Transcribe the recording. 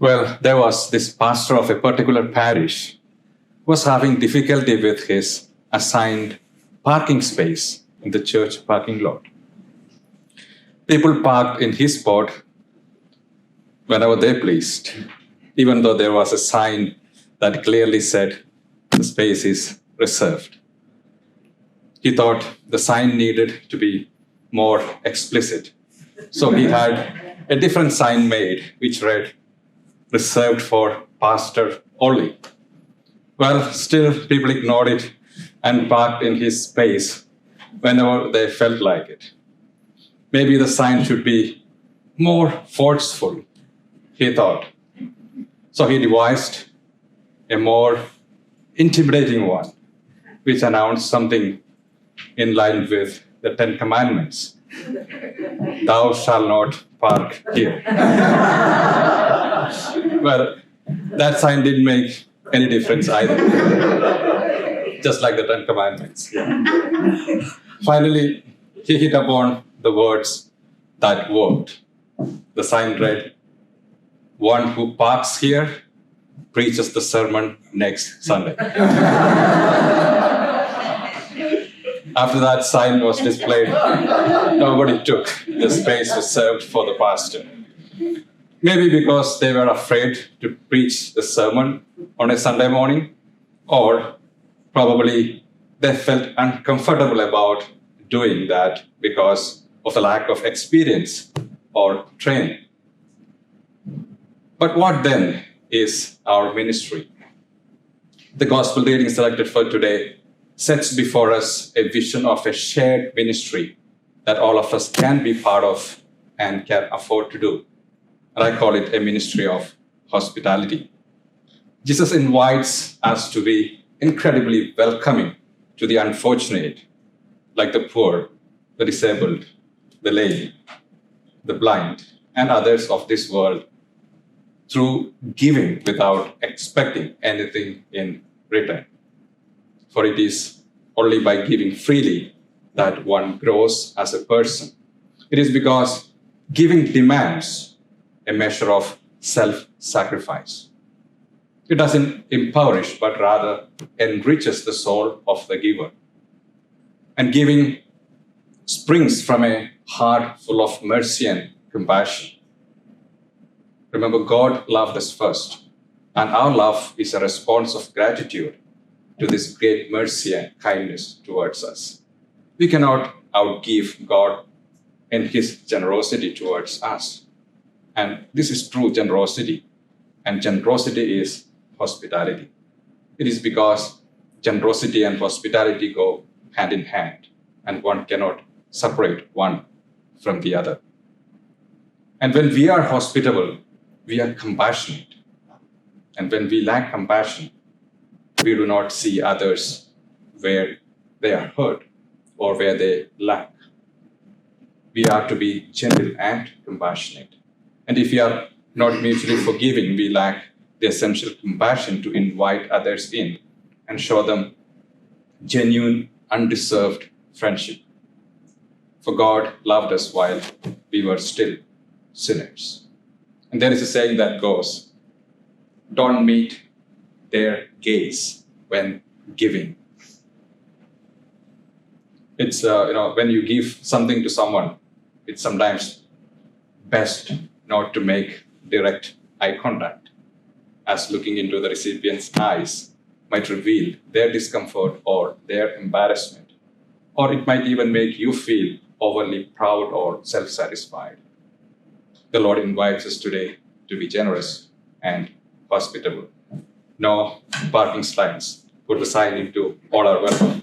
Well, there was this pastor of a particular parish who was having difficulty with his assigned parking space in the church parking lot. People parked in his spot whenever they pleased, even though there was a sign that clearly said the space is reserved. He thought the sign needed to be more explicit. So he had a different sign made which read, reserved for pastor only. Well, still people ignored it and parked in his space whenever they felt like it. Maybe the sign should be more forceful, he thought. So he devised a more intimidating one, which announced something in line with the Ten Commandments. Thou shalt not park here. Well, that sign didn't make any difference either. Just like the Ten Commandments. Yeah. Finally, he hit upon the words that worked. The sign read, "One who parks here preaches the sermon next Sunday." After that sign was displayed, nobody took the space reserved for the pastor. Maybe because they were afraid to preach the sermon on a Sunday morning, or probably they felt uncomfortable about doing that because of the lack of experience or training. But what then is our ministry? The gospel reading selected for today sets before us a vision of a shared ministry that all of us can be part of and can afford to do. And I call it a ministry of hospitality. Jesus invites us to be incredibly welcoming to the unfortunate, like the poor, the disabled, the lame, the blind, and others of this world, through giving without expecting anything in return. For it is only by giving freely that one grows as a person. It is because giving demands a measure of self-sacrifice. It doesn't impoverish, but rather enriches the soul of the giver. And giving springs from a heart full of mercy and compassion. Remember, God loved us first, and our love is a response of gratitude to this great mercy and kindness towards us. We cannot outgive God in his generosity towards us. And this is true generosity, and generosity is hospitality. It is because generosity and hospitality go hand in hand, and one cannot separate one from the other. And when we are hospitable, we are compassionate. And when we lack compassion, we do not see others where they are hurt or where they lack. We are to be gentle and compassionate. And if we are not mutually forgiving, we lack the essential compassion to invite others in and show them genuine, undeserved friendship. For God loved us while we were still sinners. And there is a saying that goes, don't meet their gaze when giving. It's, when you give something to someone, it's sometimes best not to make direct eye contact, as looking into the recipient's eyes might reveal their discomfort or their embarrassment, or it might even make you feel overly proud or self-satisfied. The Lord invites us today to be generous and hospitable. No parking signs. Put the sign into all our welcome.